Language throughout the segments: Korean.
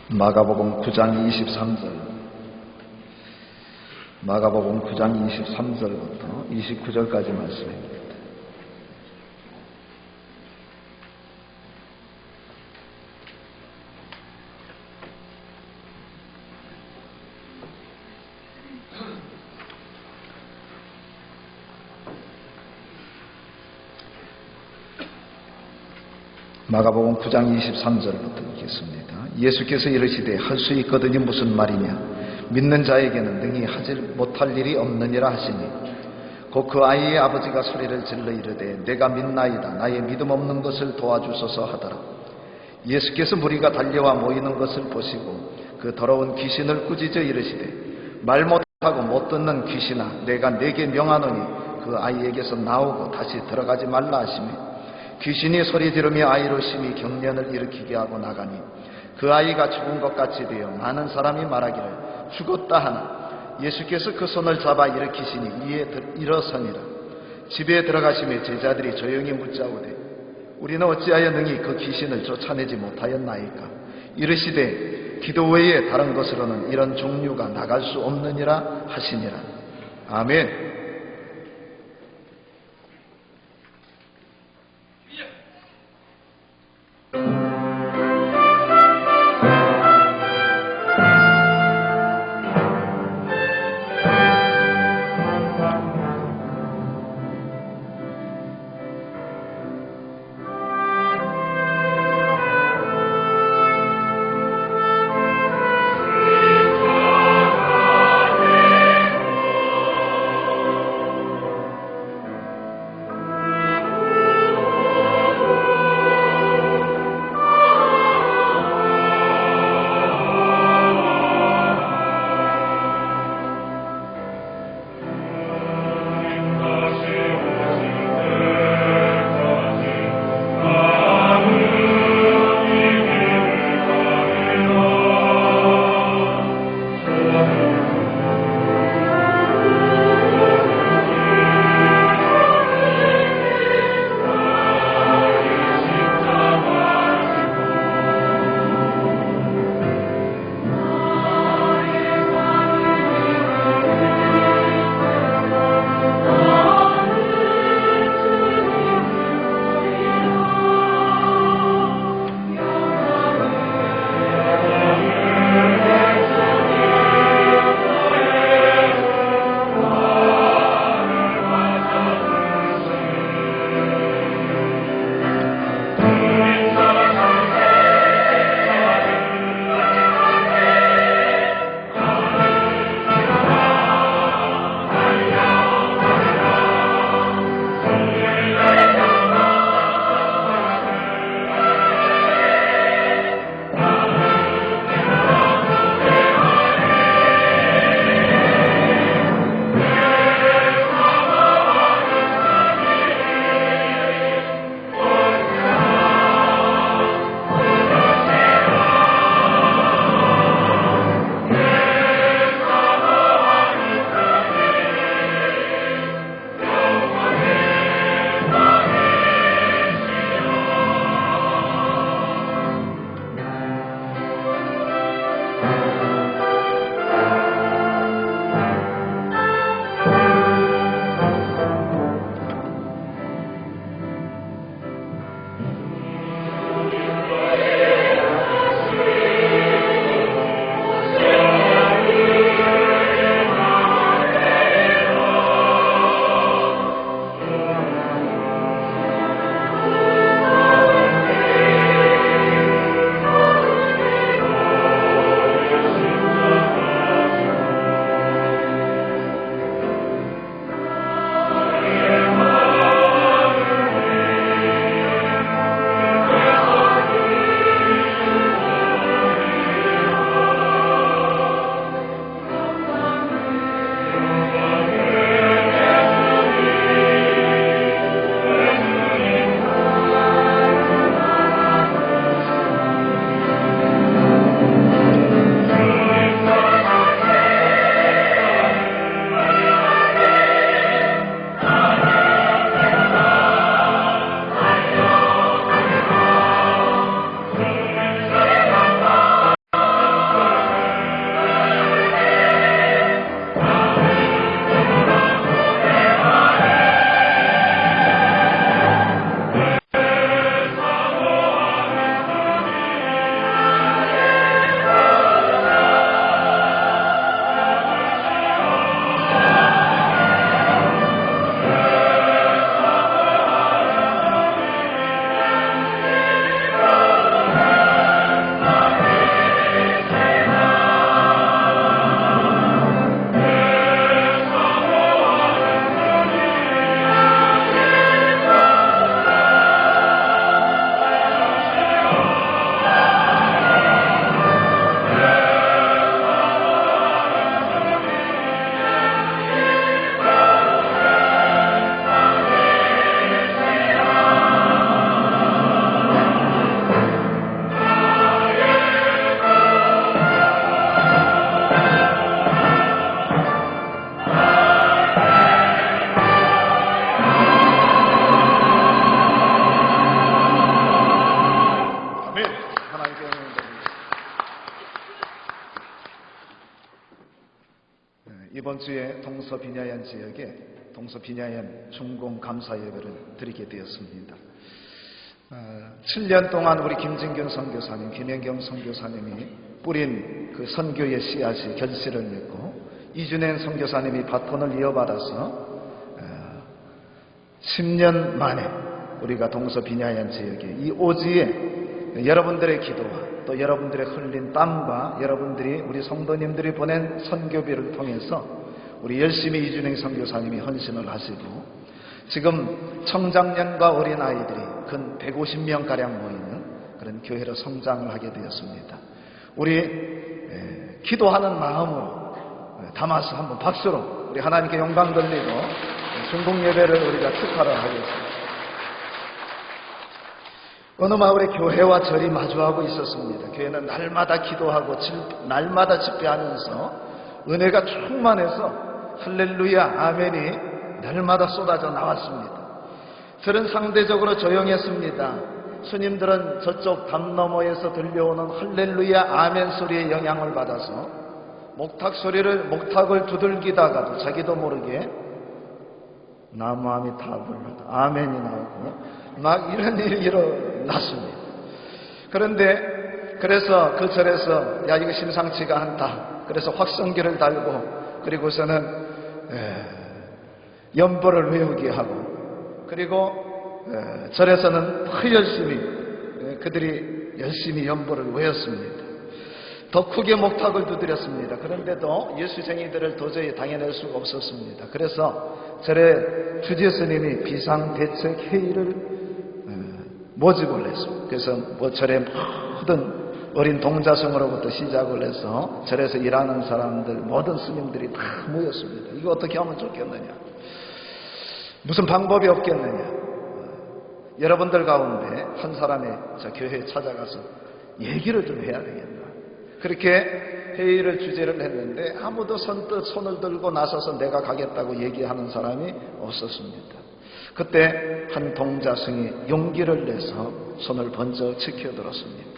마가복음 9장 23절, 마가복음 9장 23절부터 29절까지 말씀입니다. 마가복음 9장 23절부터 읽겠습니다. 예수께서 이르시되 할 수 있거든이 무슨 말이냐? 믿는 자에게는 능히 하지 못할 일이 없느니라 하시니, 곧 그 아이의 아버지가 소리를 질러 이르되 내가 믿나이다, 나의 믿음 없는 것을 도와주소서 하더라. 예수께서 무리가 달려와 모이는 것을 보시고 그 더러운 귀신을 꾸짖어 이르시되 말 못하고 못 듣는 귀신아, 내가 네게 명하노니 그 아이에게서 나오고 다시 들어가지 말라 하시며, 귀신이 소리 지르며 아이로 심히 경련을 일으키게 하고 나가니 그 아이가 죽은 것 같이 되어 많은 사람이 말하기를 죽었다 하나, 예수께서 그 손을 잡아 일으키시니 이에 일어서니라. 집에 들어가시며 제자들이 조용히 묻자오되 우리는 어찌하여 능히 그 귀신을 쫓아내지 못하였나이까? 이르시되 기도 외에 다른 것으로는 이런 종류가 나갈 수 없느니라 하시니라. 아멘. 이번 주에 동서비냐얀 지역에 동서비냐얀 중공 감사 예배를 드리게 되었습니다. 7년 동안 우리 김진균 선교사님, 김현경 선교사님이 뿌린 그 선교의 씨앗이 결실을 맺고 이준행 선교사님이 바톤을 이어받아서 10년 만에 우리가 동서비냐얀 지역에 이 오지에 여러분들의 기도와 또 여러분들의 흘린 땀과 여러분들이 우리 성도님들이 보낸 선교비를 통해서 우리 열심히 이준행 선교사님이 헌신을 하시고 지금 청장년과 어린아이들이 근 150명가량 모이는 그런 교회로 성장을 하게 되었습니다. 우리 기도하는 마음으로 담아서 한번 박수로 우리 하나님께 영광 돌리고 중공 예배를 우리가 축하를 하겠습니다. 어느 마을에 교회와 절이 마주하고 있었습니다. 교회는 날마다 기도하고 날마다 집회하면서 은혜가 충만해서 할렐루야 아멘이 날마다 쏟아져 나왔습니다. 절은 상대적으로 조용했습니다. 스님들은 저쪽 담 너머에서 들려오는 할렐루야 아멘 소리에 영향을 받아서 목탁을 두들기다가도 자기도 모르게 나무함이 탑을 아멘이 나오고 막 이런 일이 일어났습니다. 그래서 그 절에서 야 이거 심상치가 않다. 그래서 확성기를 달고 그리고서는 연보를 외우게 하고 그리고 절에서는 더 열심히 그들이 열심히 연보를 외웠습니다. 더 크게 목탁을 두드렸습니다. 그런데도 예수쟁이들을 도저히 당해낼 수가 없었습니다. 그래서 절의 주지스님이 비상대책회의를 모집을 했습니다. 그래서 절의 모든 어린 동자성으로부터 시작을 해서 절에서 일하는 사람들 모든 스님들이 다 모였습니다. 이거 어떻게 하면 좋겠느냐, 무슨 방법이 없겠느냐. 여러분들 가운데 한 사람이 저 교회에 찾아가서 얘기를 좀 해야 되겠다. 그렇게 회의를 주재를 했는데 아무도 선뜻 손을 들고 나서서 내가 가겠다고 얘기하는 사람이 없었습니다. 그때 한 동자승이 용기를 내서 손을 번쩍 치켜들었습니다.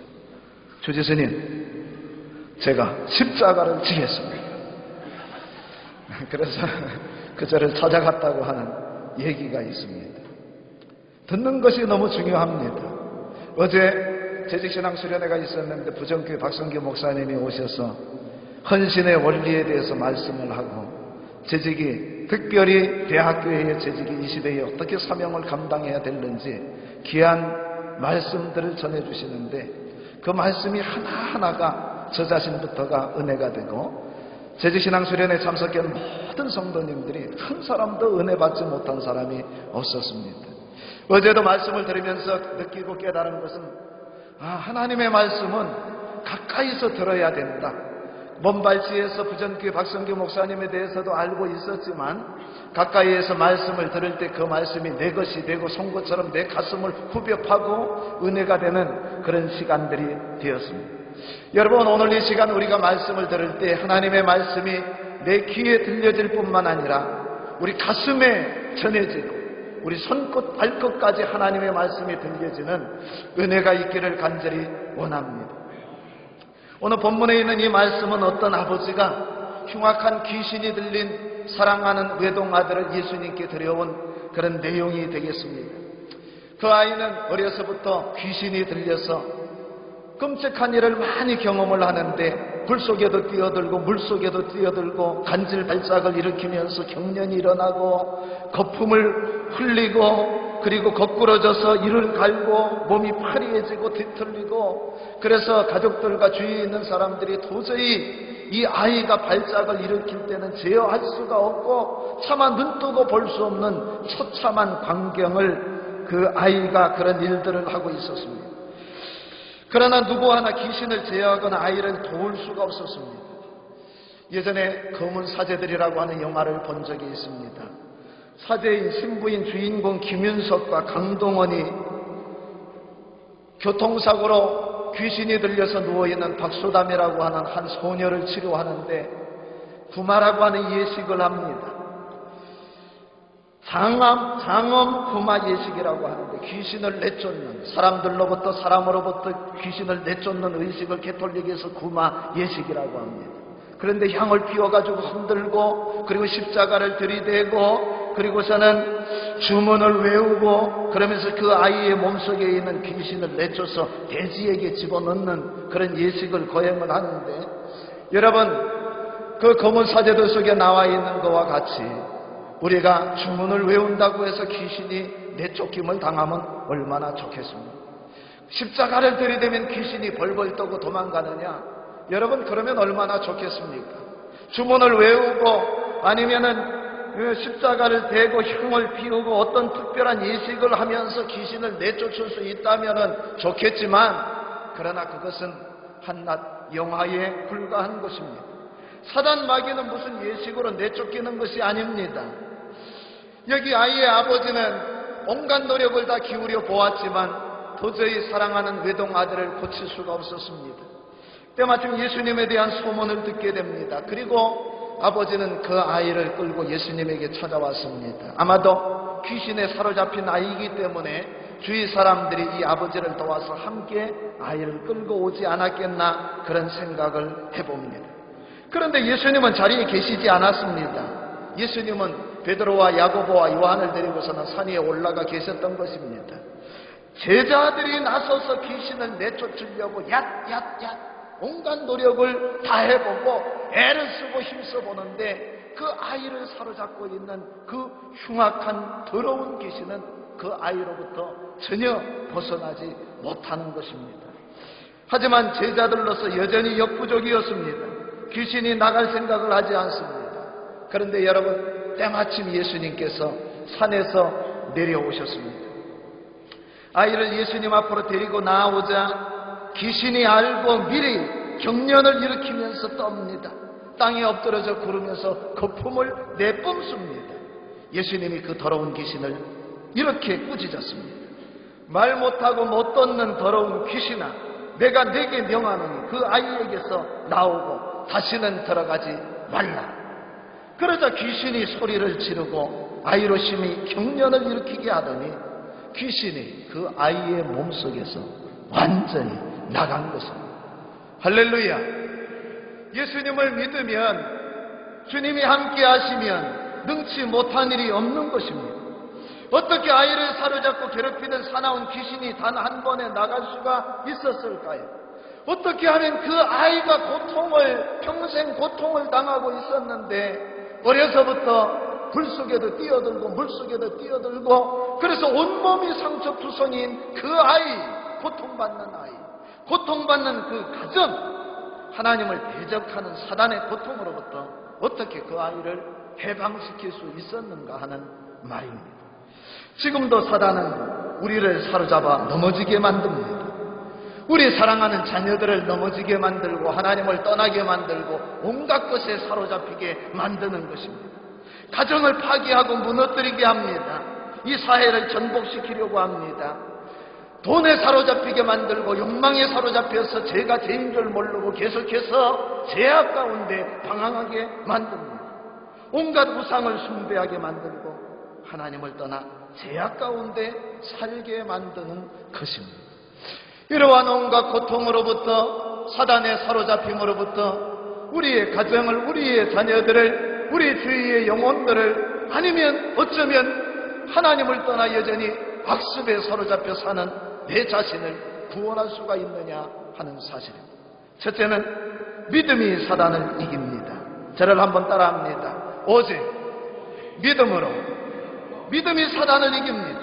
주지스님, 제가 십자가를 지겠습니다. 그래서 그 절을 찾아갔다고 하는 얘기가 있습니다. 듣는 것이 너무 중요합니다. 어제 재직신앙 수련회가 있었는데 부정교회 박성규 목사님이 오셔서 헌신의 원리에 대해서 말씀을 하고 재직이 특별히 대학교회의 재직이 이 시대에 어떻게 사명을 감당해야 되는지 귀한 말씀들을 전해주시는데 그 말씀이 하나하나가 저 자신부터가 은혜가 되고 재직신앙 수련회에 참석한 모든 성도님들이 한 사람도 은혜 받지 못한 사람이 없었습니다. 어제도 말씀을 들으면서 느끼고 깨달은 것은 하나님의 말씀은 가까이서 들어야 된다. 먼발치에서 부전교회 박성규 목사님에 대해서도 알고 있었지만 가까이에서 말씀을 들을 때 그 말씀이 내 것이 되고 송곳처럼 내 가슴을 후벼 파고 은혜가 되는 그런 시간들이 되었습니다. 여러분, 오늘 이 시간 우리가 말씀을 들을 때 하나님의 말씀이 내 귀에 들려질 뿐만 아니라 우리 가슴에 전해지고 우리 손끝 발끝까지 하나님의 말씀이 들려지는 은혜가 있기를 간절히 원합니다. 오늘 본문에 있는 이 말씀은 어떤 아버지가 흉악한 귀신이 들린 사랑하는 외동아들을 예수님께 데려온 그런 내용이 되겠습니다. 그 아이는 어려서부터 귀신이 들려서 끔찍한 일을 많이 경험을 하는데 불 속에도 뛰어들고 물 속에도 뛰어들고 간질 발작을 일으키면서 경련이 일어나고 거품을 흘리고 그리고 거꾸러져서 이를 갈고 몸이 파리해지고 뒤틀리고 그래서 가족들과 주위에 있는 사람들이 도저히 이 아이가 발작을 일으킬 때는 제어할 수가 없고 차마 눈뜨고 볼 수 없는 처참한 광경을 그 아이가 그런 일들을 하고 있었습니다. 그러나 누구 하나 귀신을 제어하거나 아이를 도울 수가 없었습니다. 예전에 검은 사제들이라고 하는 영화를 본 적이 있습니다. 사제인 신부인 주인공 김윤석과 강동원이 교통사고로 귀신이 들려서 누워있는 박소담이라고 하는 한 소녀를 치료하는데 구마라고 하는 예식을 합니다. 장엄 구마 예식이라고 하는데 귀신을 내쫓는, 사람들로부터 사람으로부터 귀신을 내쫓는 의식을 개톨릭에서 구마 예식이라고 합니다. 그런데 향을 피워가지고 흔들고, 그리고 십자가를 들이대고, 그리고서는 주문을 외우고, 그러면서 그 아이의 몸속에 있는 귀신을 내쫓아서 돼지에게 집어넣는 그런 예식을 거행을 하는데, 여러분, 그 검은 사제도 속에 나와 있는 것과 같이 우리가 주문을 외운다고 해서 귀신이 내쫓김을 당하면 얼마나 좋겠습니까? 십자가를 들이대면 귀신이 벌벌 떠고 도망가느냐? 여러분, 그러면 얼마나 좋겠습니까? 주문을 외우고 아니면은 십자가를 대고 향을 피우고 어떤 특별한 예식을 하면서 귀신을 내쫓을 수 있다면은 좋겠지만, 그러나 그것은 한낱 영화에 불과한 것입니다. 사단 마귀는 무슨 예식으로 내쫓기는 것이 아닙니다. 여기 아이의 아버지는 온갖 노력을 다 기울여 보았지만 도저히 사랑하는 외동 아들을 고칠 수가 없었습니다. 때마침 예수님에 대한 소문을 듣게 됩니다. 그리고 아버지는 그 아이를 끌고 예수님에게 찾아왔습니다. 아마도 귀신에 사로잡힌 아이이기 때문에 주위 사람들이 이 아버지를 도와서 함께 아이를 끌고 오지 않았겠나, 그런 생각을 해봅니다. 그런데 예수님은 자리에 계시지 않았습니다. 예수님은 베드로와 야고보와 요한을 데리고서는 산 위에 올라가 계셨던 것입니다. 제자들이 나서서 귀신을 내쫓으려고 얏 온갖 노력을 다 해보고 애를 쓰고 힘써보는데, 그 아이를 사로잡고 있는 그 흉악한 더러운 귀신은 그 아이로부터 전혀 벗어나지 못하는 것입니다. 하지만 제자들로서 여전히 역부족이었습니다. 귀신이 나갈 생각을 하지 않습니다. 그런데 여러분, 때마침 예수님께서 산에서 내려오셨습니다. 아이를 예수님 앞으로 데리고 나오자 귀신이 알고 미리 경련을 일으키면서 떱니다. 땅에 엎드려져 구르면서 거품을 내뿜습니다. 예수님이 그 더러운 귀신을 이렇게 꾸짖었습니다. 말 못하고 못 걷는 더러운 귀신아, 내가 네게 명하노니 그 아이에게서 나오고 다시는 들어가지 말라. 그러자 귀신이 소리를 지르고 아이로 심히 경련을 일으키게 하더니 귀신이 그 아이의 몸속에서 완전히 나간 것입니다. 할렐루야. 예수님을 믿으면, 주님이 함께 하시면 능치 못한 일이 없는 것입니다. 어떻게 아이를 사로잡고 괴롭히는 사나운 귀신이 단 한 번에 나갈 수가 있었을까요? 어떻게 하면 그 아이가 평생 고통을 당하고 있었는데, 어려서부터 불 속에도 뛰어들고 물 속에도 뛰어들고, 그래서 온몸이 상처투성인 그 아이, 고통받는 아이, 고통받는 그 가정, 하나님을 대적하는 사단의 고통으로부터 어떻게 그 아이를 해방시킬 수 있었는가 하는 말입니다. 지금도 사단은 우리를 사로잡아 넘어지게 만듭니다. 우리 사랑하는 자녀들을 넘어지게 만들고 하나님을 떠나게 만들고 온갖 것에 사로잡히게 만드는 것입니다. 가정을 파괴하고 무너뜨리게 합니다. 이 사회를 전복시키려고 합니다. 돈에 사로잡히게 만들고 욕망에 사로잡혀서 죄가 죄인 줄 모르고 계속해서 죄악 가운데 방황하게 만듭니다. 온갖 우상을 숭배하게 만들고 하나님을 떠나 죄악 가운데 살게 만드는 것입니다. 이러한 온갖 고통으로부터, 사단의 사로잡힘으로부터 우리의 가정을, 우리의 자녀들을, 우리 주위의 영혼들을, 아니면 어쩌면 하나님을 떠나 여전히 악습에 사로잡혀 사는 내 자신을 구원할 수가 있느냐 하는 사실입니다. 첫째는 믿음이 사단을 이깁니다. 저를 한번 따라합니다. 오직 믿음으로, 믿음이 사단을 이깁니다.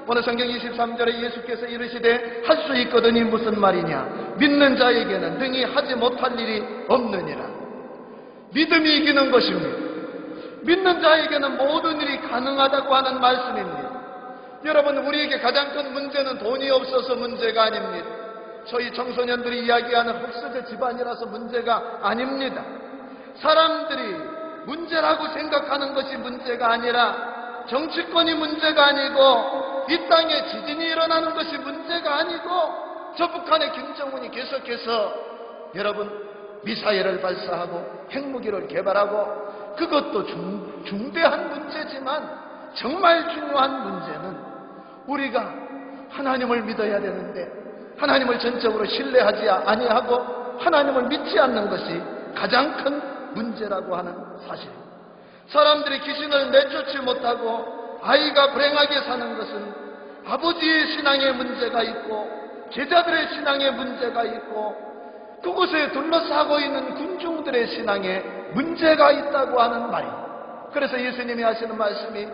오늘 성경 23절에 예수께서 이르시되 할 수 있거든이 무슨 말이냐, 믿는 자에게는 능히 하지 못할 일이 없느니라. 믿음이 이기는 것입니다. 믿는 자에게는 모든 일이 가능하다고 하는 말씀입니다. 여러분, 우리에게 가장 큰 문제는 돈이 없어서 문제가 아닙니다. 저희 청소년들이 이야기하는 흑수저 집안이라서 문제가 아닙니다. 사람들이 문제라고 생각하는 것이 문제가 아니라, 정치권이 문제가 아니고, 이 땅에 지진이 일어나는 것이 문제가 아니고, 저 북한의 김정은이 계속해서 여러분 미사일을 발사하고 핵무기를 개발하고, 그것도 중대한 문제지만 정말 중요한 문제는 우리가 하나님을 믿어야 되는데 하나님을 전적으로 신뢰하지 아니하고 하나님을 믿지 않는 것이 가장 큰 문제라고 하는 사실. 사람들이 귀신을 내쫓지 못하고 아이가 불행하게 사는 것은 아버지의 신앙에 문제가 있고 제자들의 신앙에 문제가 있고 그곳에 둘러싸고 있는 군중들의 신앙에 문제가 있다고 하는 말입니다. 그래서 예수님이 하시는 말씀이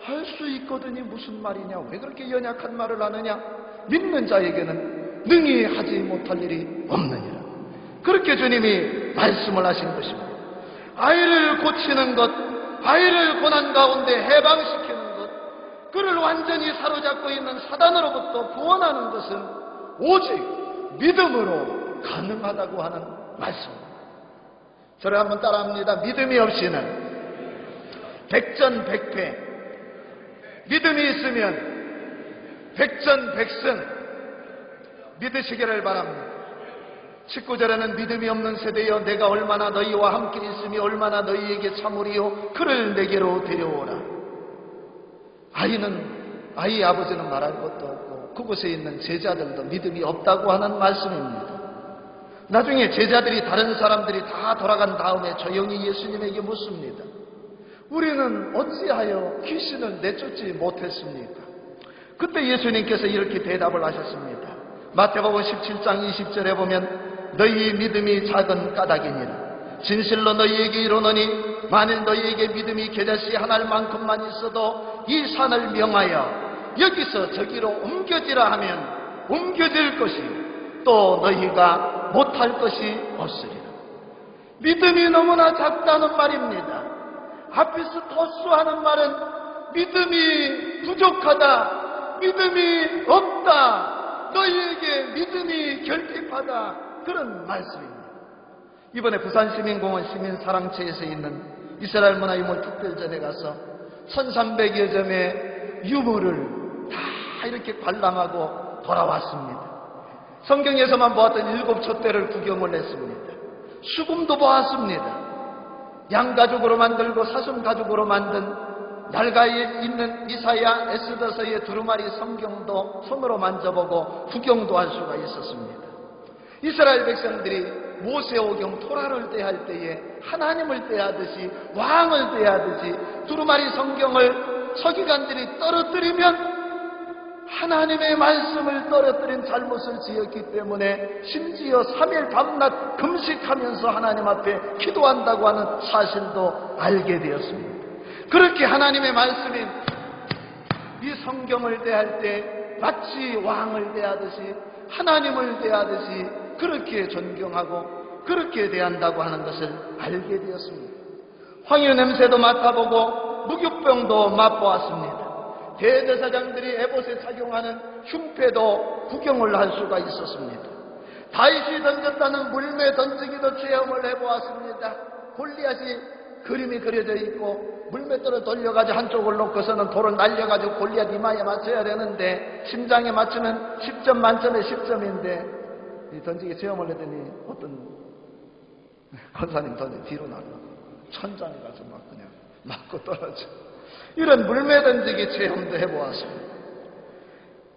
할 수 있거든이 무슨 말이냐, 왜 그렇게 연약한 말을 하느냐, 믿는 자에게는 능히 하지 못할 일이 없느니라. 그렇게 주님이 말씀을 하신 것입니다. 아이를 고치는 것, 아이를 고난 가운데 해방시키는 것, 그를 완전히 사로잡고 있는 사단으로부터 구원하는 것은 오직 믿음으로 가능하다고 하는 말씀입니다. 저를 한번 따라합니다. 믿음이 없이는 백전백패, 믿음이 있으면 백전백승. 믿으시기를 바랍니다. 19절에는 믿음이 없는 세대여 내가 얼마나 너희와 함께 있으며 얼마나 너희에게 참으리요 그를 내게로 데려오라. 아이 아버지는 말할 것도 없고 그곳에 있는 제자들도 믿음이 없다고 하는 말씀입니다. 나중에 제자들이 다른 사람들이 다 돌아간 다음에 조용히 예수님에게 묻습니다. 우리는 어찌하여 귀신을 내쫓지 못했습니까? 그때 예수님께서 이렇게 대답을 하셨습니다. 마태복음 17장 20절에 보면 너희 믿음이 작은 까닭이니라. 진실로 너희에게 이르노니 만일 너희에게 믿음이 겨자씨 한 알만큼만 있어도 이 산을 명하여 여기서 저기로 옮겨지라 하면 옮겨질 것이 또 너희가 못할 것이 없으리라. 믿음이 너무나 작다는 말입니다. 앞에서 토수하는 말은 믿음이 부족하다, 믿음이 없다, 너희에게 믿음이 결핍하다, 그런 말씀입니다. 이번에 부산시민공원 시민사랑채에서 있는 이스라엘 문화유물 특별전에 가서 1300여 점의 유물을 다 이렇게 관람하고 돌아왔습니다. 성경에서만 보았던 7촛대를 구경을 했습니다. 수금도 보았습니다. 양가죽으로 만들고 사슴가죽으로 만든 날가에 있는 이사야 에스더서의 두루마리 성경도 손으로 만져보고 구경도 할 수가 있었습니다. 이스라엘 백성들이 모세오경 토라를 떼할 때에 하나님을 떼하듯이 왕을 떼하듯이 두루마리 성경을 서기관들이 떨어뜨리면 하나님의 말씀을 떨어뜨린 잘못을 지었기 때문에 심지어 3일 밤낮 금식하면서 하나님 앞에 기도한다고 하는 사실도 알게 되었습니다. 그렇게 하나님의 말씀인 이 성경을 대할 때 마치 왕을 대하듯이 하나님을 대하듯이 그렇게 존경하고 그렇게 대한다고 하는 것을 알게 되었습니다. 황유 냄새도 맡아보고 무교병도 맛보았습니다. 대제사장들이 에봇에 착용하는 흉패도 구경을 할 수가 있었습니다. 다윗이 던졌다는 물매 던지기도 체험을 해보았습니다. 골리앗이 그림이 그려져 있고 물맷돌을 돌려가지고 한쪽을 놓고서는 돌을 날려가지고 골리앗 이마에 맞춰야 되는데 심장에 맞추면 10점 만점에 10점인데 던지기 체험을 했더니 어떤 권사님 던지 뒤로 날라가 천장에 가서 막 그냥 맞고 떨어져. 이런 물매 던지기 체험도 해보았습니다.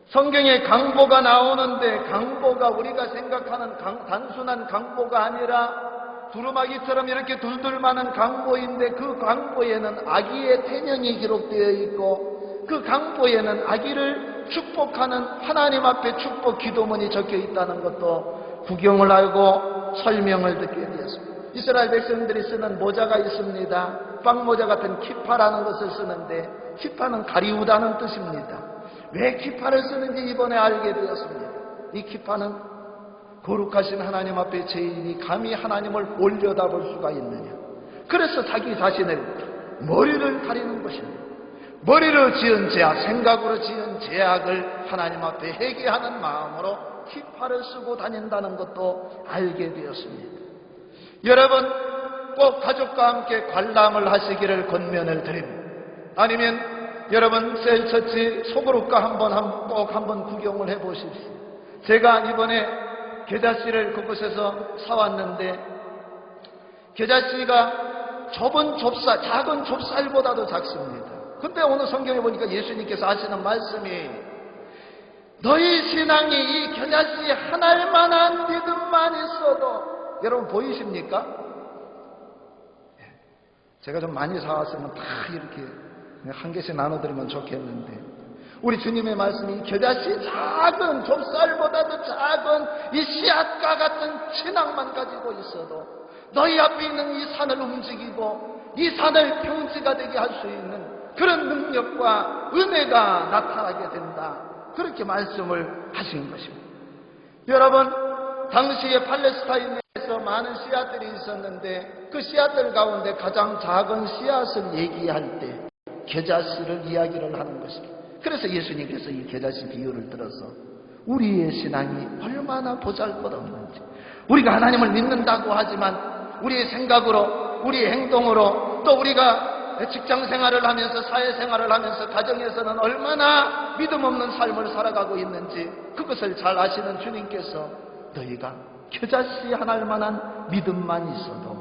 성경에 강보가 나오는데 강보가 우리가 생각하는 단순한 강보가 아니라 두루마기처럼 이렇게 둘둘 많은 강보인데 그 강보에는 아기의 태명이 기록되어 있고 그 강보에는 아기를 축복하는 하나님 앞에 축복 기도문이 적혀 있다는 것도 구경을 하고 설명을 듣게 되었습니다. 이스라엘 백성들이 쓰는 모자가 있습니다. 빵모자 같은 키파라는 것을 쓰는데 키파는 가리우다는 뜻입니다. 왜 키파를 쓰는지 이번에 알게 되었습니다. 이 키파는 거룩하신 하나님 앞에 죄인이 감히 하나님을 올려다볼 수가 있느냐. 그래서 자기 자신을 머리를 가리는 것입니다. 머리로 지은 죄악, 생각으로 지은 죄악을 하나님 앞에 회개하는 마음으로 키파를 쓰고 다닌다는 것도 알게 되었습니다. 여러분 꼭 가족과 함께 관람을 하시기를 권면을 드립니다. 아니면 여러분 셀처치 소그룹과 꼭 한번 구경을 해보십시오. 제가 이번에 겨자씨를 그곳에서 사왔는데 겨자씨가 작은 좁쌀보다도 작습니다. 근데 오늘 성경에 보니까 예수님께서 하시는 말씀이 너희 신앙이 이 겨자씨 한 알만한 믿음만 있어도 여러분 보이십니까? 제가 좀 많이 사왔으면 다 이렇게 한 개씩 나눠드리면 좋겠는데, 우리 주님의 말씀이 겨자씨 작은 좁쌀보다도 작은 이 씨앗과 같은 신앙만 가지고 있어도 너희 앞에 있는 이 산을 움직이고 이 산을 평지가 되게 할 수 있는 그런 능력과 은혜가 나타나게 된다, 그렇게 말씀을 하신 것입니다. 여러분, 당시에 팔레스타인에서 많은 씨앗들이 있었는데 그 씨앗들 가운데 가장 작은 씨앗을 얘기할 때 겨자씨를 이야기를 하는 것입니다. 그래서 예수님께서 이 겨자씨 비유를 들어서 우리의 신앙이 얼마나 보잘것없는지, 우리가 하나님을 믿는다고 하지만 우리의 생각으로, 우리의 행동으로, 또 우리가 직장 생활을 하면서, 사회 생활을 하면서, 가정에서는 얼마나 믿음 없는 삶을 살아가고 있는지 그것을 잘 아시는 주님께서 너희가 겨자씨 하나일 만한 믿음만 있어도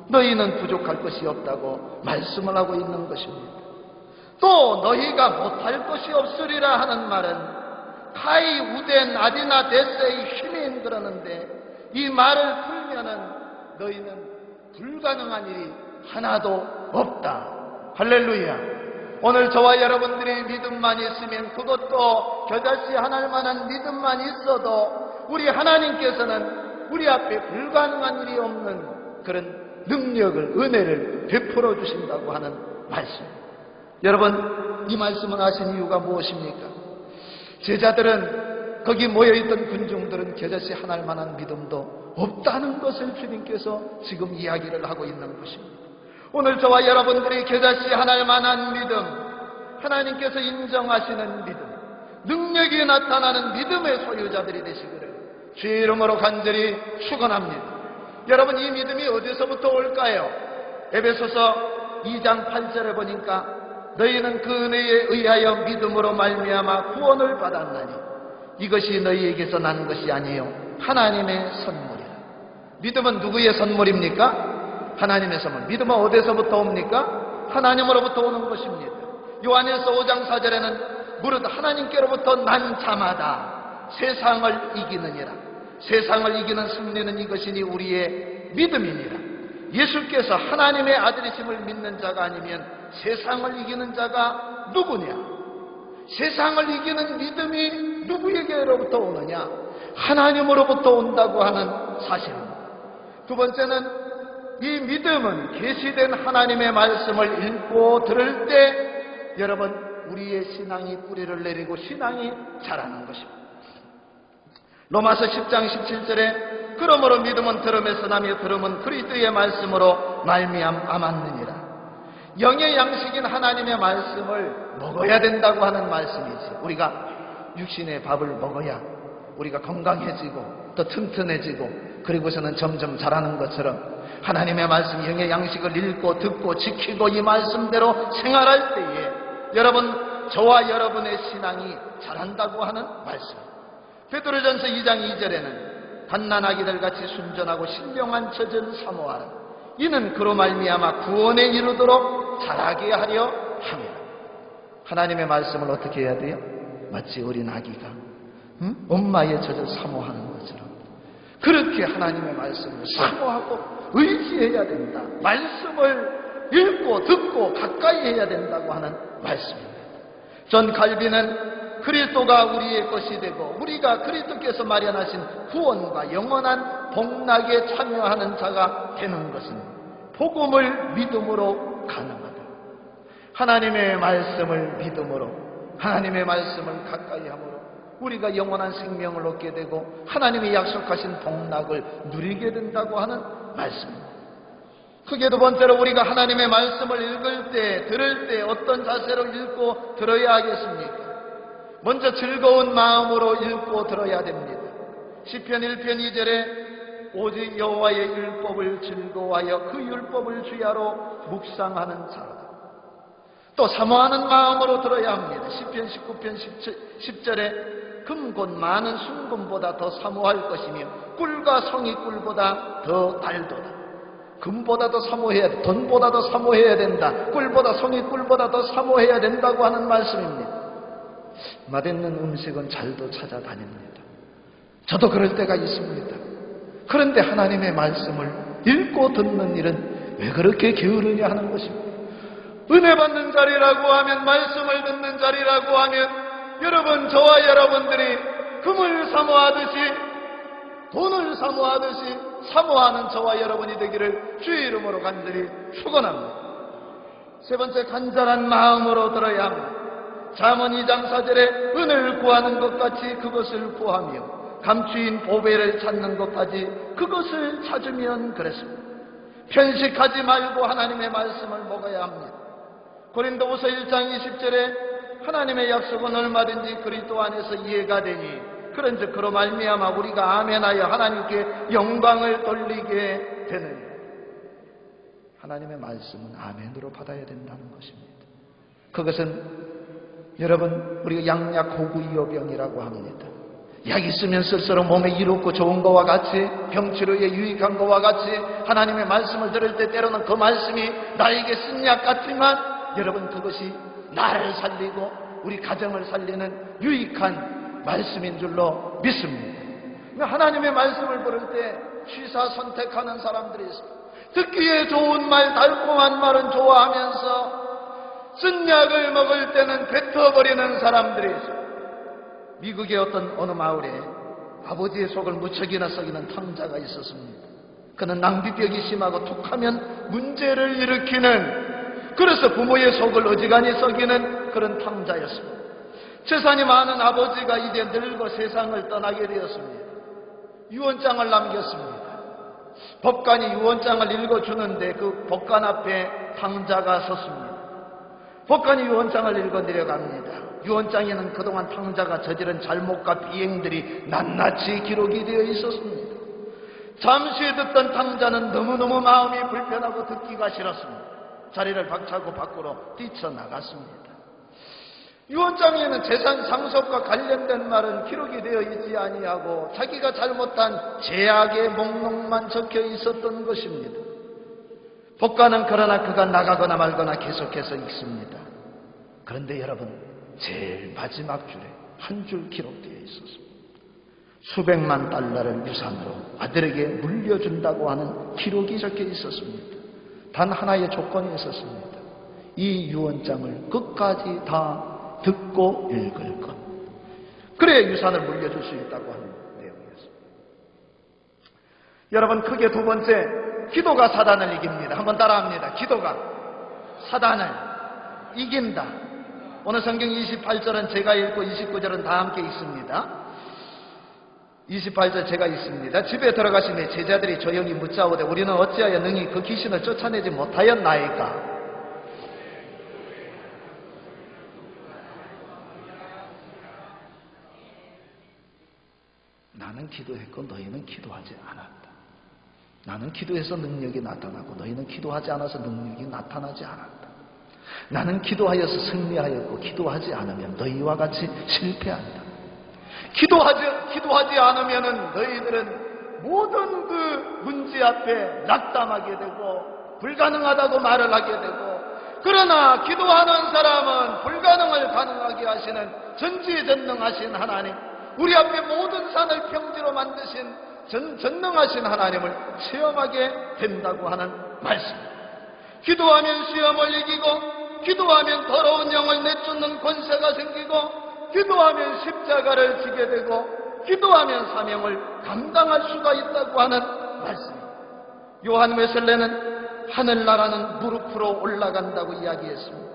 너희는 부족할 것이 없다고 말씀을 하고 있는 것입니다. 또 너희가 못할 것이 없으리라 하는 말은 카이 우덴 아디나 데세이 힘인 그러는데, 이 말을 풀면은 너희는 불가능한 일이 하나도 없다. 할렐루야. 오늘 저와 여러분들이 믿음만 있으면, 그것도 겨자씨 하나일 만한 믿음만 있어도 우리 하나님께서는 우리 앞에 불가능한 일이 없는 그런 능력을, 은혜를 베풀어 주신다고 하는 말씀. 여러분, 이 말씀을 하신 이유가 무엇입니까? 제자들은, 거기 모여있던 군중들은 겨자씨 하나일 만한 믿음도 없다는 것을 주님께서 지금 이야기를 하고 있는 것입니다. 오늘 저와 여러분들이 겨자씨 하나일 만한 믿음, 하나님께서 인정하시는 믿음, 능력이 나타나는 믿음의 소유자들이 되시기를 주의 이름으로 간절히 축원합니다. 여러분, 이 믿음이 어디서부터 올까요? 에베소서 2장 8절에 보니까 너희는 그 은혜에 의하여 믿음으로 말미암아 구원을 받았나니 이것이 너희에게서 난 것이 아니요 하나님의 선물이라. 믿음은 누구의 선물입니까? 하나님의 선물. 믿음은 어디서부터 옵니까? 하나님으로부터 오는 것입니다. 요한일서 5장 4절에는 무릇 하나님께로부터 난 자마다 세상을 이기느니라. 세상을 이기는 승리는 이것이니 우리의 믿음이니라. 예수께서 하나님의 아들이심을 믿는 자가 아니면 세상을 이기는 자가 누구냐? 세상을 이기는 믿음이 누구에게로부터 오느냐? 하나님으로부터 온다고 하는 사실입니다. 두 번째는, 이 믿음은 계시된 하나님의 말씀을 읽고 들을 때 여러분, 우리의 신앙이 뿌리를 내리고 신앙이 자라는 것입니다. 로마서 10장 17절에 그러므로 믿음은 들음에서 나며 들음은 그리스도의 말씀으로 말미암았느니라. 영의 양식인 하나님의 말씀을 먹어야 된다고 하는 말씀이지, 우리가 육신의 밥을 먹어야 우리가 건강해지고 또 튼튼해지고 그리고서는 점점 자라는 것처럼 하나님의 말씀, 영의 양식을 읽고 듣고 지키고 이 말씀대로 생활할 때에 여러분, 저와 여러분의 신앙이 자란다고 하는 말씀. 베드로전서 2장 2절에는 갓난아기들 같이 순전하고 신령한 젖을 사모하라. 이는 그로 말미암아 구원에 이르도록 자라게 하려 함이라. 하나님의 말씀을 어떻게 해야 돼요? 마치 어린 아기가 엄마의 젖을 사모하는 것처럼 그렇게 하나님의 말씀을 사모하고 의지해야 된다. 말씀을 읽고 듣고 가까이 해야 된다고 하는 말씀입니다. 존 칼빈은 그리스도가 우리의 것이 되고 우리가 그리스도께서 마련하신 구원과 영원한 복락에 참여하는 자가 되는 것은 복음을 믿음으로 가능하다. 하나님의 말씀을 믿음으로, 하나님의 말씀을 가까이 함으로 우리가 영원한 생명을 얻게 되고 하나님이 약속하신 복락을 누리게 된다고 하는 말씀입니다. 크게 두 번째로, 우리가 하나님의 말씀을 읽을 때, 들을 때 어떤 자세로 읽고 들어야 하겠습니까? 먼저 즐거운 마음으로 읽고 들어야 됩니다. 시편 1편 2절에 오직 여호와의 율법을 즐거워하여 그 율법을 주야로 묵상하는 자로다. 또 사모하는 마음으로 들어야 합니다. 시편 19편 10절에 금 곧 많은 순금보다 더 사모할 것이며 꿀과 성이 꿀보다 더 달도다. 금보다 더 사모해야 돼. 돈보다 더 사모해야 된다. 꿀보다, 성이 꿀보다 더 사모해야 된다고 하는 말씀입니다. 맛있는 음식은 잘도 찾아다닙니다. 저도 그럴 때가 있습니다. 그런데 하나님의 말씀을 읽고 듣는 일은 왜 그렇게 게으르냐 하는 것입니다. 은혜 받는 자리라고 하면, 말씀을 듣는 자리라고 하면, 여러분, 저와 여러분들이 금을 사모하듯이, 돈을 사모하듯이 사모하는 저와 여러분이 되기를 주의 이름으로 간절히 축원합니다. 세 번째, 간절한 마음으로 들어야 합니다. 잠언 2장 4절에 은을 구하는 것 같이 그것을 구하며 감추인 보배를 찾는 것까지 그것을 찾으면 그랬습니다. 편식하지 말고 하나님의 말씀을 먹어야 합니다. 고린도후서 1장 20절에 하나님의 약속은 얼마든지 그리스도 안에서 이해가 되니 그런즉 그로 말미암아 우리가 아멘하여 하나님께 영광을 돌리게 되느니. 하나님의 말씀은 아멘으로 받아야 된다는 것입니다. 그것은 여러분, 우리가 양약 호구이어병이라고 합니다. 약 있으면 쓸수록 몸에 이롭고 좋은 것과 같이, 병치료에 유익한 것과 같이 하나님의 말씀을 들을 때 때로는 그 말씀이 나에게 쓴 약 같지만 여러분, 그것이 나를 살리고 우리 가정을 살리는 유익한 말씀인 줄로 믿습니다. 하나님의 말씀을 들을 때 취사 선택하는 사람들이 있습니다. 듣기에 좋은 말, 달콤한 말은 좋아하면서 쓴 약을 먹을 때는 뱉어버리는 사람들이 있습니다. 미국의 어느 마을에 아버지의 속을 무척이나 썩이는 탕자가 있었습니다. 그는 낭비병이 심하고 툭하면 문제를 일으키는, 그래서 부모의 속을 어지간히 썩이는 그런 탕자였습니다. 재산이 많은 아버지가 이제 늙어 세상을 떠나게 되었습니다. 유언장을 남겼습니다. 법관이 유언장을 읽어주는데 그 법관 앞에 탕자가 섰습니다. 법관이 유언장을 읽어 내려갑니다. 유언장에는 그동안 탕자가 저지른 잘못과 비행들이 낱낱이 기록이 되어 있었습니다. 잠시 듣던 탕자는 너무너무 마음이 불편하고 듣기가 싫었습니다. 자리를 박차고 밖으로 뛰쳐나갔습니다. 유언장에는 재산 상속과 관련된 말은 기록이 되어 있지 아니하고 자기가 잘못한 제약의 목록만 적혀 있었던 것입니다. 법관은 그러나 그가 나가거나 말거나 계속해서 읽습니다. 그런데 여러분, 제일 마지막 줄에 한 줄 기록되어 있었습니다. 수백만 달러를 유산으로 아들에게 물려준다고 하는 기록이 적혀 있었습니다. 단 하나의 조건이 있었습니다. 이 유언장을 끝까지 다 듣고 읽을 것. 그래야 유산을 물려줄 수 있다고 하는 내용이었습니다. 여러분, 크게 두 번째, 기도가 사단을 이깁니다. 한번 따라합니다. 기도가 사단을 이긴다. 오늘 성경 28절은 제가 읽고 29절은 다 함께 있습니다. 28절 제가 있습니다. 집에 들어가시매 제자들이 조용히 묻자오되 우리는 어찌하여 능히 그 귀신을 쫓아내지 못하였나이까? 나는 기도했고 너희는 기도하지 않았다. 나는 기도해서 능력이 나타나고 너희는 기도하지 않아서 능력이 나타나지 않았다. 나는 기도하여서 승리하였고 기도하지 않으면 너희와 같이 실패한다. 기도하지 않으면 너희들은 모든 그 문제 앞에 낙담하게 되고 불가능하다고 말을 하게 되고, 그러나 기도하는 사람은 불가능을 가능하게 하시는 전지전능하신 하나님, 우리 앞에 모든 산을 평지로 만드신 전능하신 하나님을 체험하게 된다고 하는 말씀. 기도하면 시험을 이기고, 기도하면 더러운 영을 내쫓는 권세가 생기고, 기도하면 십자가를 지게 되고, 기도하면 사명을 감당할 수가 있다고 하는 말씀. 요한 웨슬레는 하늘나라는 무릎으로 올라간다고 이야기했습니다.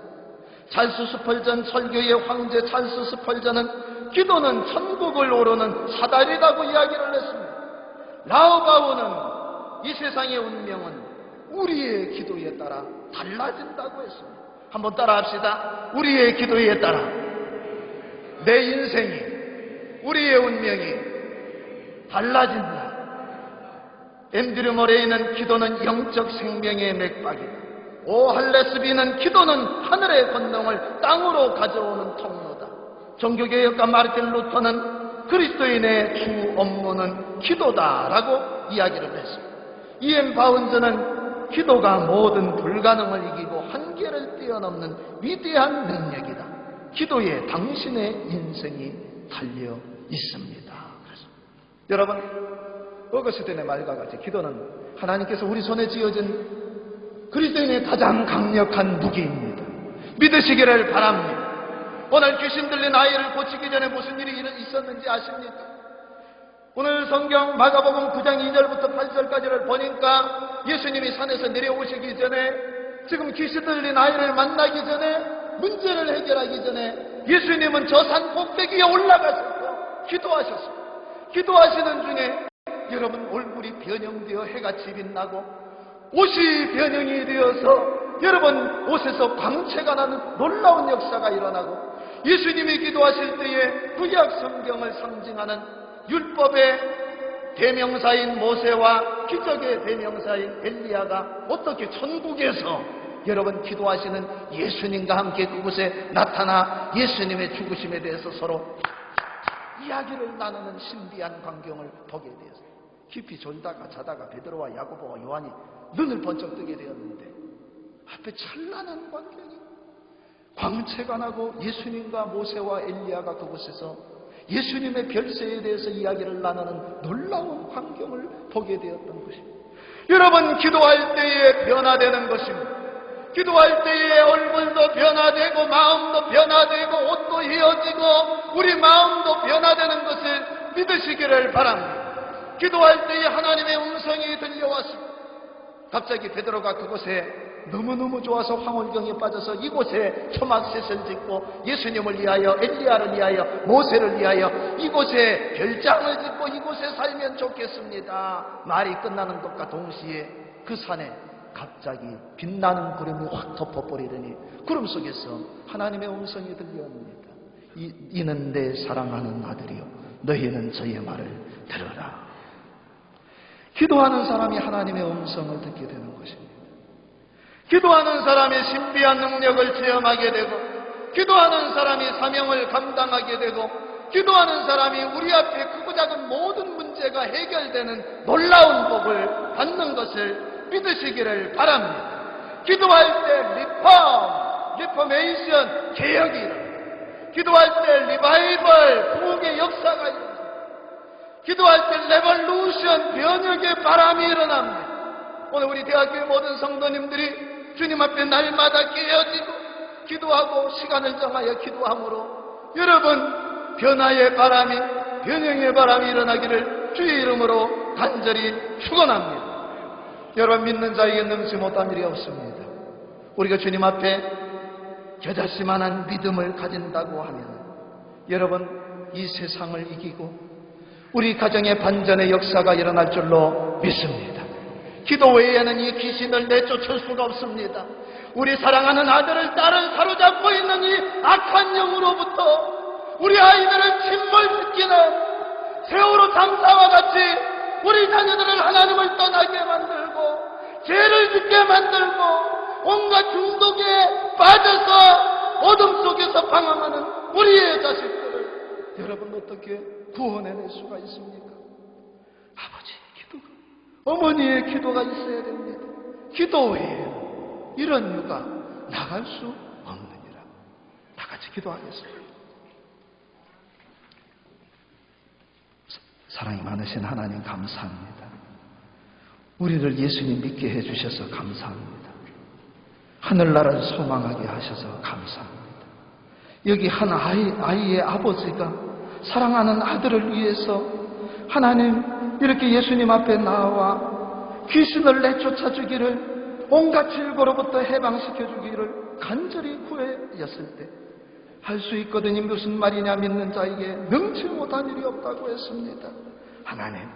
찰스 스펄전, 설교의 황제 찰스 스펄전은 기도는 천국을 오르는 사다리라고 이야기를 했습니다. 라오바우는 이 세상의 운명은 우리의 기도에 따라 달라진다고 했습니다. 한번 따라합시다. 우리의 기도에 따라 내 인생이, 우리의 운명이 달라진다. 앤드류 모레이는 기도는 영적 생명의 맥박이다. 오 할레스비는 기도는 하늘의 권능을 땅으로 가져오는 통로다. 종교개혁가 마르틴 루터는 그리스도인의 주 업무는 기도다라고 이야기를 했습니다. 이엠 바운즈는 기도가 모든 불가능을 이기고 한계를 뛰어넘는 위대한 능력이다. 기도에 당신의 인생이 달려 있습니다. 그래서 여러분, 어거스틴의 말과 같이 기도는 하나님께서 우리 손에 쥐어진 그리스도인의 가장 강력한 무기입니다. 믿으시기를 바랍니다. 오늘 귀신 들린 아이를 고치기 전에 무슨 일이 있었는지 아십니까? 오늘 성경 마가복음 9장 2절부터 8절까지를 보니까 예수님이 산에서 내려오시기 전에, 지금 귀신 들린 아이를 만나기 전에, 문제를 해결하기 전에 예수님은 저 산 꼭대기에 올라가셔서 기도하셨습니다. 기도하시는 중에 여러분 얼굴이 변형되어 해같이 빛나고 옷이 변형이 되어서 여러분 옷에서 광채가 나는 놀라운 역사가 일어나고, 예수님이 기도하실 때에 구약 성경을 상징하는 율법의 대명사인 모세와 기적의 대명사인 엘리야가 어떻게 천국에서 여러분 기도하시는 예수님과 함께 그곳에 나타나 예수님의 죽으심에 대해서 서로 이야기를 나누는 신비한 광경을 보게 되었어요. 깊이 졸다가 자다가 베드로와 야고보와 요한이 눈을 번쩍 뜨게 되었는데 앞에 찬란한 광경이, 광채가 나고 예수님과 모세와 엘리야가 그곳에서 예수님의 별세에 대해서 이야기를 나누는 놀라운 광경을 보게 되었던 것입니다. 여러분, 기도할 때에 변화되는 것입니다. 기도할 때에 얼굴도 변화되고 마음도 변화되고 옷도 휘어지고 우리 마음도 변화되는 것을 믿으시기를 바랍니다. 기도할 때에 하나님의 음성이 들려왔습니다. 갑자기 베드로가 그곳에 너무너무 좋아서 황홀경에 빠져서 이곳에 초막셋을 짓고 예수님을 위하여, 엘리야를 위하여, 모세를 위하여 이곳에 별장을 짓고 이곳에 살면 좋겠습니다. 말이 끝나는 것과 동시에 그 산에 갑자기 빛나는 구름이 확 덮어버리더니 구름 속에서 하나님의 음성이 들려옵니다. 이는 내 사랑하는 아들이요 너희는 저의 말을 들으라. 기도하는 사람이 하나님의 음성을 듣게 되는 것입니다. 기도하는 사람이 신비한 능력을 체험하게 되고, 기도하는 사람이 사명을 감당하게 되고, 기도하는 사람이 우리 앞에 크고 작은 모든 문제가 해결되는 놀라운 복을 받는 것을 믿으시기를 바랍니다. 기도할 때 리포메이션, 개혁이 일어납니다. 기도할 때 리바이벌, 부흥의 역사가 일어납니다. 기도할 때 레볼루션, 변혁의 바람이 일어납니다. 오늘 우리 대학교의 모든 성도님들이 주님 앞에 날마다 깨어지고 기도하고 시간을 정하여 기도함으로 여러분 변화의 바람이, 변형의 바람이 일어나기를 주의 이름으로 간절히 축원합니다. 여러분, 믿는 자에게 능치 못한 일이 없습니다. 우리가 주님 앞에 겨자씨만한 믿음을 가진다고 하면 여러분 이 세상을 이기고 우리 가정의 반전의 역사가 일어날 줄로 믿습니다. 기도 외에는 이 귀신을 내쫓을 수가 없습니다. 우리 사랑하는 아들을, 딸을 사로잡고 있는 이 악한 영으로부터 우리 아이들을 침몰시키는 세월호 참사와 같이 우리 자녀들을 하나님을 떠나게 만들고 죄를 짓게 만들고 온갖 중독에 빠져서 어둠 속에서 방황하는 우리의 자식들을 여러분 어떻게 구원해낼 수가 있습니까? 아버지의 기도가, 어머니의 기도가 있어야 됩니다. 기도 외에 이런 유가 나갈 수 없느니라. 다 같이 기도하겠습니다. 사랑이 많으신 하나님 감사합니다. 우리를 예수님 믿게 해주셔서 감사합니다. 하늘나라를 소망하게 하셔서 감사합니다. 여기 한 아이의 아버지가 사랑하는 아들을 위해서 하나님 이렇게 예수님 앞에 나와 귀신을 내쫓아 주기를, 온갖 질고로부터 해방시켜 주기를 간절히 구했을 때 할 수 있거든요. 무슨 말이냐, 믿는 자에게 능치 못한 일이 없다고 했습니다. 하나님,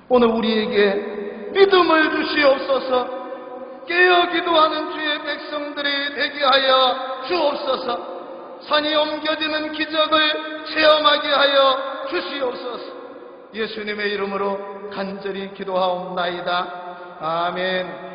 오늘 우리에게 믿음을 주시옵소서. 깨어 기도하는 주의 백성들이 되게 하여 주옵소서. 산이 옮겨지는 기적을 체험하게 하여 주시옵소서. 예수님의 이름으로 간절히 기도하옵나이다. 아멘.